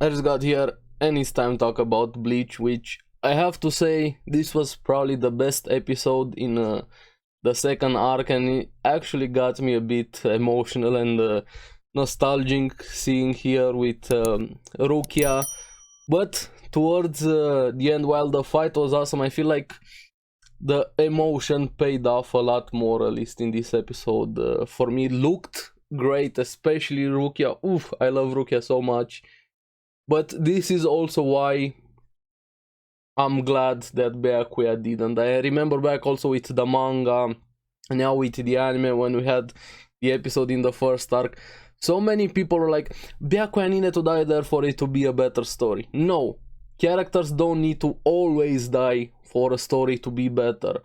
ARESxGOD here, and it's time to talk about Bleach, which I have to say this was probably the best episode in the second arc, and it actually got me a bit emotional and nostalgic seeing here with Rukia. But towards the end, while the fight was awesome, I feel like the emotion paid off a lot more, at least in this episode. For me, it looked great, especially Rukia. Oof, I love Rukia so much. But this is also why I'm glad that Byakuya didn't. I remember back also with the manga, now with the anime, when we had the episode in the first arc, so many people were like, Byakuya needed to die there for it to be a better story. No, characters don't need to always die for a story to be better.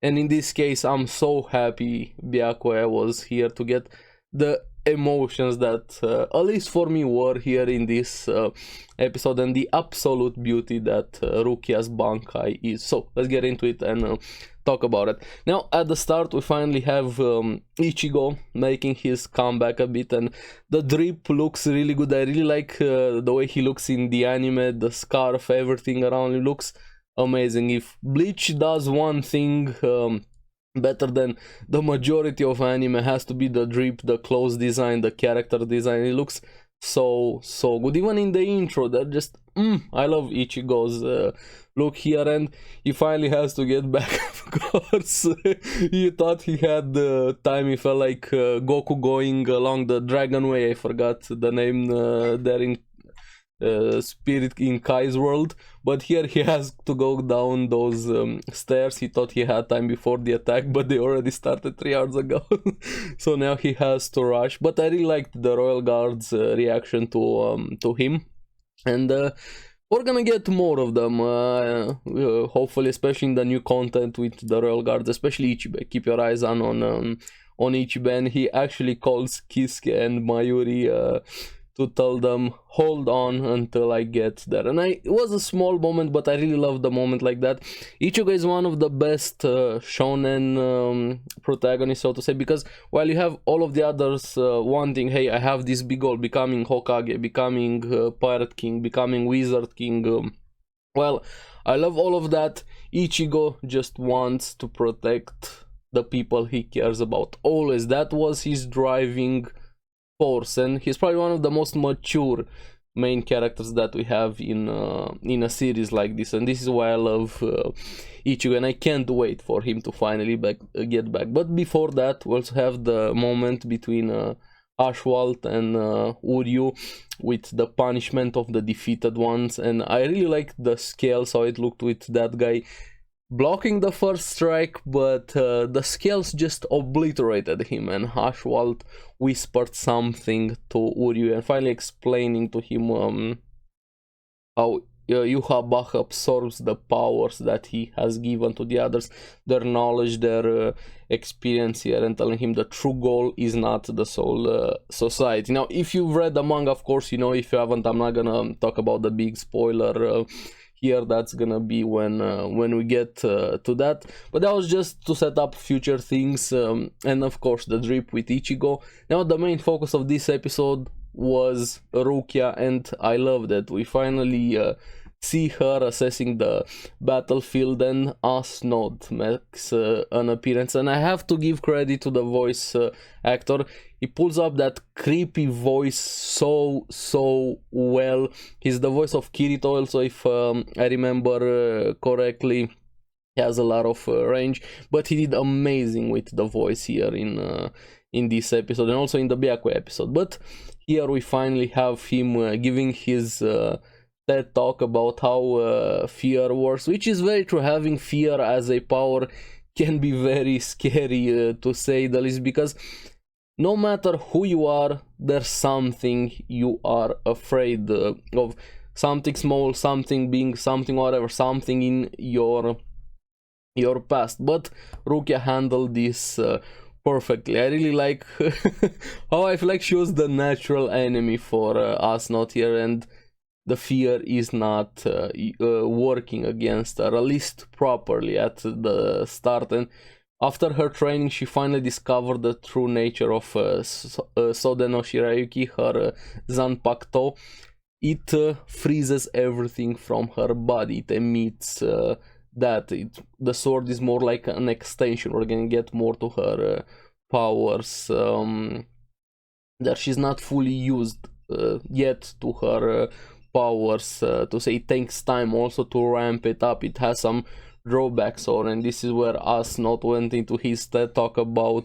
And in this case, I'm so happy Byakuya was here to get the emotions that, at least for me, were here in this episode, and the absolute beauty that Rukia's Bankai is. So let's get into it and talk about it. Now, at the start, we finally have Ichigo making his comeback a bit, and the drip looks really good. I really like the way he looks in the anime, the scarf, everything around him looks amazing. If Bleach does one thing better than the majority of anime, has to be the drip, the clothes design, the character design. It looks so good. Even in the intro, that just I love Ichigo's look here, and he finally has to get back. Of course, he thought he had the time. He felt like Goku going along the Dragon Way. I forgot the name there in Spirit in Kai's world, but here he has to go down those stairs. He thought he had time before the attack, but they already started 3 hours ago. So now he has to rush. But I really liked the Royal Guard's reaction to him, and we're gonna get more of them, hopefully, especially in the new content with the Royal Guards, especially Ichibe. Keep your eyes on Ichibe, and he actually calls Kisuke and Mayuri to tell them, hold on until I get there. And it was a small moment, but I really love the moment like that. Ichigo is one of the best shonen protagonists, so to say, because while you have all of the others wanting, hey, I have this big goal, becoming Hokage, becoming Pirate King, becoming Wizard King, well, I love all of that. Ichigo just wants to protect the people he cares about. Always, that was his driving force, and he's probably one of the most mature main characters that we have in a series like this, and this is why I love Ichigo, and I can't wait for him to finally get back. But before that, we also have the moment between Ashwalt and Uryu with the punishment of the defeated ones, and I really like the scales, how it looked with that guy blocking the first strike, but the scales just obliterated him, and Ashwalt whispered something to Uryu and finally explaining to him how Yuha absorbs the powers that he has given to the others, their knowledge, their experience here, and telling him the true goal is not the Soul Society. Now, if you've read the manga, of course, you know. If you haven't, I'm not gonna talk about the big spoiler here. That's gonna be when we get to that, but that was just to set up future things, and of course the drip with Ichigo. Now the main focus of this episode was Rukia, and I love that we finally see her assessing the battlefield, and ARESxGOD makes an appearance, and I have to give credit to the voice actor. He pulls up that creepy voice so well. He's the voice of Kirito also, if I remember correctly. He has a lot of range, but he did amazing with the voice here in this episode, and also in the Byakuya episode. But here we finally have him giving his TED talk about how fear works, which is very true. Having fear as a power can be very scary, to say the least, because no matter who you are, there's something you are afraid of. Something small, something big, something whatever, something in your past. But Rukia handled this perfectly. I really like how I feel like she was the natural enemy for us not here, and the fear is not working against her, at least properly at the start. And after her training, she finally discovered the true nature of Sode no Shirayuki, her Zanpakuto. it freezes everything from her body. It emits the sword is more like an extension. We're gonna get more to her powers that she's not fully used yet to her powers, to say it takes time also to ramp it up. It has some drawbacks on, and this is where ARESxGOD went into his TED talk about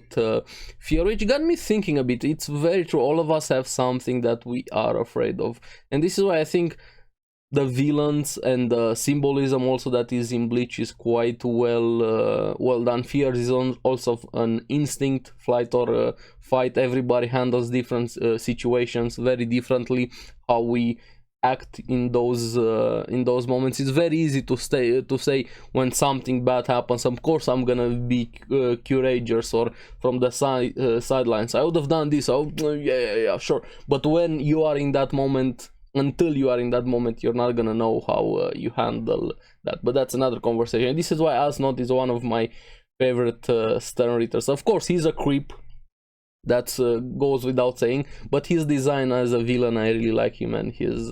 fear, which got me thinking a bit. It's very true, all of us have something that we are afraid of, and this is why I think the villains and the symbolism also that is in Bleach is quite well done. Fear is also an instinct, flight or fight. Everybody handles different situations very differently. How we act in those moments, it's very easy to say when something bad happens, of course I'm gonna be courageous, or from the sidelines, I would have done this, yeah, sure. But when you are in that moment, until you are in that moment, you're not gonna know how you handle that. But that's another conversation. This is why ARESxGOD is one of my favorite Stern readers. Of course, he's a creep, that goes without saying, but his design as a villain, I really like him, and his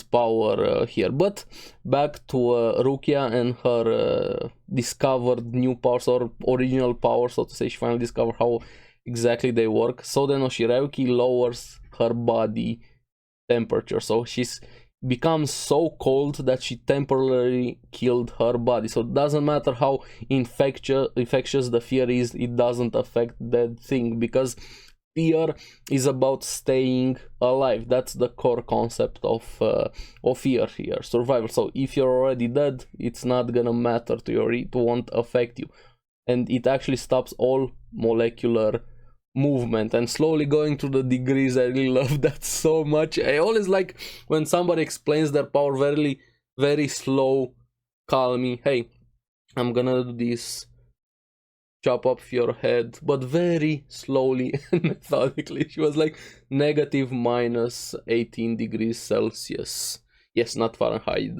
power here. But back to Rukia and her discovered new powers, or original powers, so to say. She finally discovered how exactly they work. So then Oshirayuki lowers her body temperature, so she's becomes so cold that she temporarily killed her body. So it doesn't matter how infectious the fear is, it doesn't affect that thing, because fear is about staying alive. That's the core concept of fear here, survival. So if you're already dead, it's not gonna matter to you, it won't affect you, and it actually stops all molecular movement. And slowly going through the degrees, I really love that so much. I always like when somebody explains their power very slow, calmly. Hey, I'm gonna do this, chop off your head, but very slowly and methodically. She was like negative minus 18 degrees Celsius. Yes, not Fahrenheit.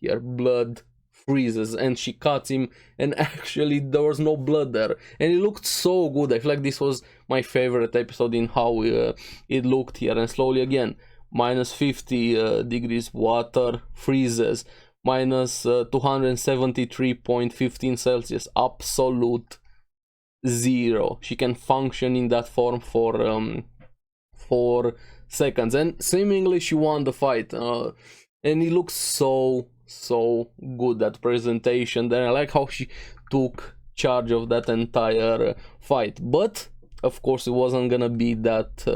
Here, blood freezes, and she cuts him, and actually there was no blood there, and it looked so good. I feel like this was my favorite episode in how it looked here. And slowly again, minus 50 degrees, water freezes, minus 273.15 Celsius, absolute zero. She can function in that form for 4 seconds, and seemingly she won the fight, and it looks so good, that presentation. Then I like how she took charge of that entire fight. But of course it wasn't gonna be that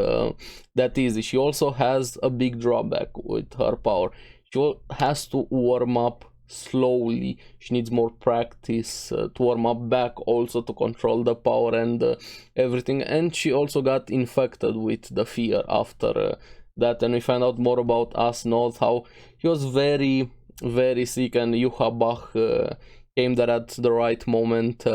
easy. She also has a big drawback with her power. She has to warm up slowly. She needs more practice to warm up back, also to control the power and everything. And she also got infected with the fear after that, and we find out more about ARESxGOD, how he was very sick, and Yuhabach came there at the right moment,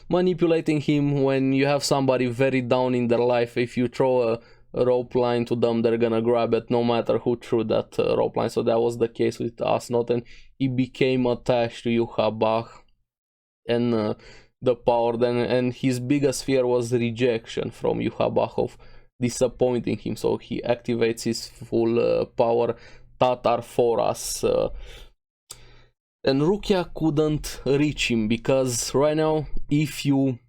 manipulating him. When you have somebody very down in their life, if you throw a rope line to them, they're gonna grab it no matter who threw that rope line. So that was the case with ARESxGOD, and he became attached to Yuhabach and the power then, and his biggest fear was rejection from Yuhabach, of disappointing him. So he activates his full power, Tatar Foras, and Rukia couldn't reach him, because right now, if you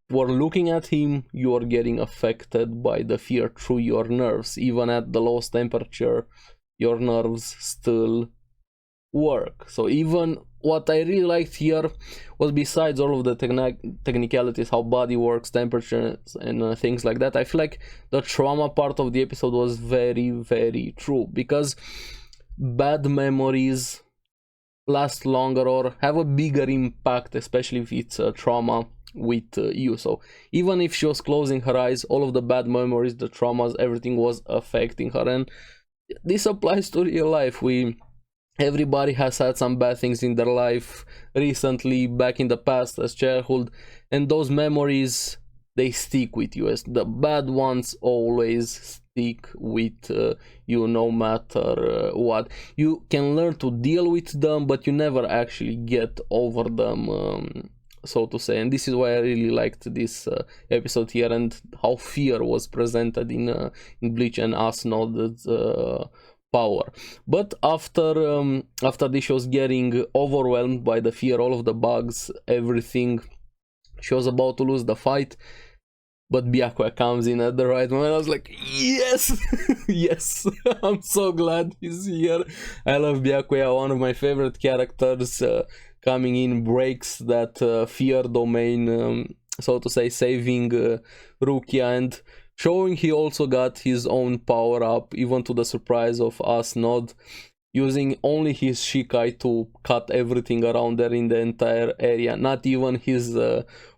were looking at him, you are getting affected by the fear through your nerves. Even at the lowest temperature, your nerves still work. So even what I really liked here was, besides all of the technicalities, how body works, temperatures and things like that, I feel like the trauma part of the episode was very true, because bad memories last longer or have a bigger impact, especially if it's a trauma with you. So even if she was closing her eyes, all of the bad memories, the traumas, everything was affecting her. And this applies to real life. Everybody has had some bad things in their life recently, back in the past, as childhood, and those memories, they stick with you. As the bad ones always stick with you, no matter what. You can learn to deal with them, but you never actually get over them, so to say. And this is why I really liked this episode here, and how fear was presented in Bleach and ARESxGOD's power. But after this, she was getting overwhelmed by the fear, all of the bugs, everything. She was about to lose the fight, but Byakuya comes in at the right moment. I was like, yes, yes, I'm so glad he's here. I love Byakuya, one of my favorite characters. Coming in, breaks that fear domain, so to say, saving Rukia and showing he also got his own power up, even to the surprise of ARESxGOD, using only his Shikai to cut everything around there in the entire area, not even his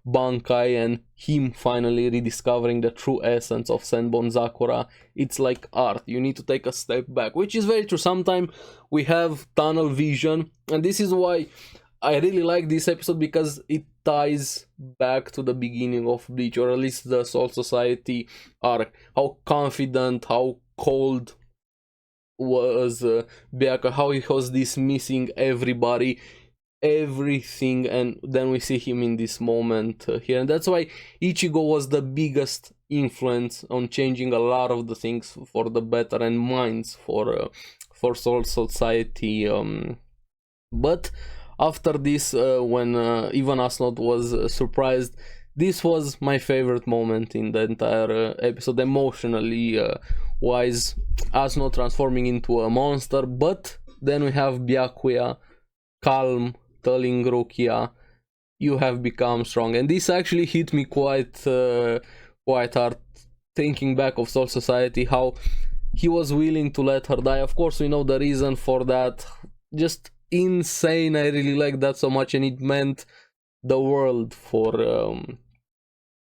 Bankai, and him finally rediscovering the true essence of Senbon Sakura. It's like art, you need to take a step back, which is very true. Sometimes we have tunnel vision, and this is why I really like this episode, because it ties back to the beginning of Bleach, or at least the Soul Society arc. How confident, how cold was Byakuya, how he was dismissing everybody, everything, and then we see him in this moment here. And that's why Ichigo was the biggest influence on changing a lot of the things for the better, and minds for Soul Society. But after this, when even ARESxGOD was surprised, this was my favorite moment in the entire episode, emotionally wise. ARESxGOD transforming into a monster, but then we have Byakuya calm, telling Rukia, you have become strong. And this actually hit me quite hard, thinking back of Soul Society, how he was willing to let her die. Of course, we know the reason for that. Just insane. I really like that so much, and it meant the world for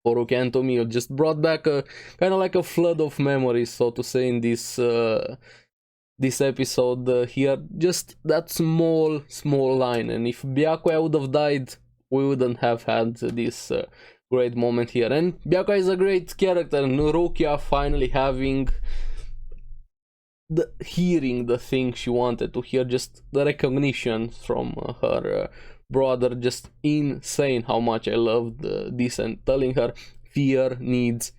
Rukia. And to me, it just brought back a kind of like a flood of memories, so to say, in this episode here. Just that small line, and if Byakuya would have died, we wouldn't have had this great moment here. And Byakuya is a great character, and Rukia finally having hearing the thing she wanted to hear, just the recognition from her brother. Just insane how much I loved this, and telling her fear needs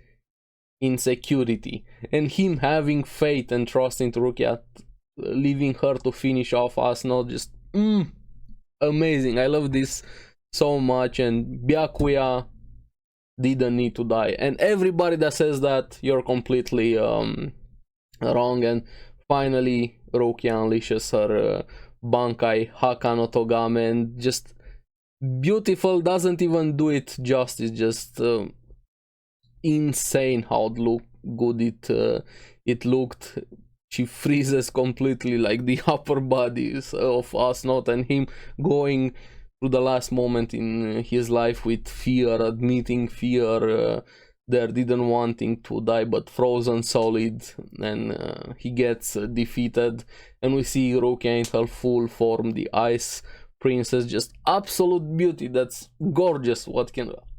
insecurity, and him having faith and trust into Rukia, leaving her to finish off ARESxGOD. Just amazing. I love this so much, and Byakuya didn't need to die, and everybody that says that, you're completely wrong. And finally Rukia unleashes her Bankai Haka no Togame, and just beautiful, doesn't even do it justice. Just insane how good it looked. She freezes completely, like the upper bodies of ARESxGOD, and him going through the last moment in his life with fear, admitting fear there, didn't wanting to die, but frozen solid, and he gets defeated, and we see Rukia in her full form, the Ice Princess. Just absolute beauty. That's gorgeous.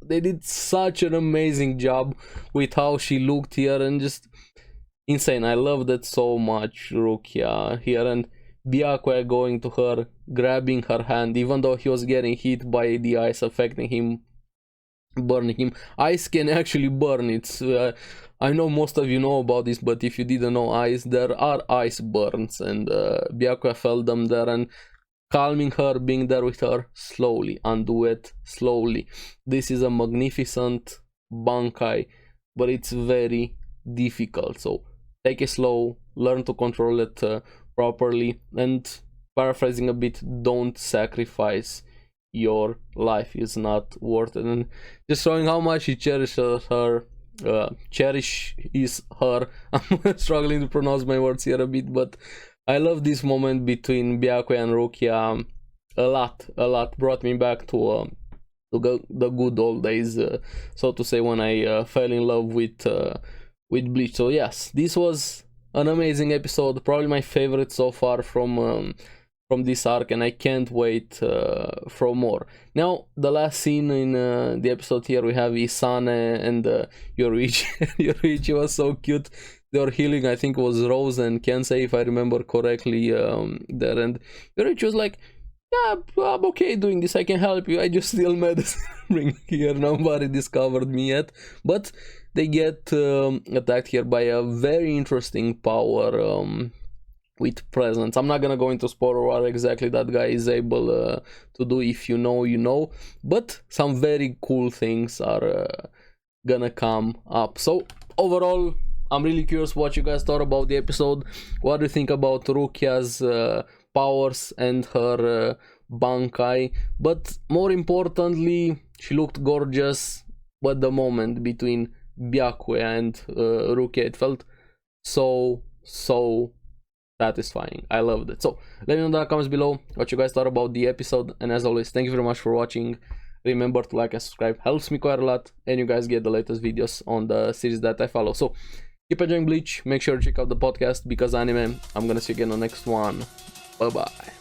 They did such an amazing job with how she looked here, and just insane. I love that so much, Rukia here, and Byakuya going to her, grabbing her hand, even though he was getting hit by the ice, affecting him, burning him. Ice can actually burn. It's I know most of you know about this, but if you didn't know ice, there are ice burns, and Byakuya felt them there, and calming her, being there with her, slowly undo it, slowly. This is a magnificent Bankai, but it's very difficult, so take it slow, learn to control it properly, and paraphrasing a bit, don't sacrifice your life, is not worth it. And just showing how much he cherishes her, I'm struggling to pronounce my words here a bit, but I love this moment between Byakuya and Rukia a lot. Brought me back to the good old days, so to say, when I fell in love with Bleach. So yes, this was an amazing episode, probably my favorite so far from this arc, and I can't wait for more. Now, the last scene in the episode here, we have Isane and Yoruichi. Yoruichi was so cute. They were healing, I think it was Rose and Kensei, if I remember correctly, there, and Yoruichi was like, yeah, I'm okay doing this, I can help you, I just steal medicine here, nobody discovered me yet. But they get attacked here by a very interesting power with presents. I'm not gonna go into spoiler what exactly that guy is able to do. If you know, you know, but some very cool things are gonna come up. So overall, I'm really curious what you guys thought about the episode. What do you think about Rukia's powers and her Bankai? But more importantly, she looked gorgeous. But the moment between Byakwe and Rukia, it felt so satisfying. I loved it. So let me know in the comments below what you guys thought about the episode, and as always, thank you very much for watching. Remember to like and subscribe, helps me quite a lot, and you guys get the latest videos on the series that I follow. So keep enjoying Bleach, make sure to check out the podcast Because Anime. I'm gonna see you again on the next one. Bye bye.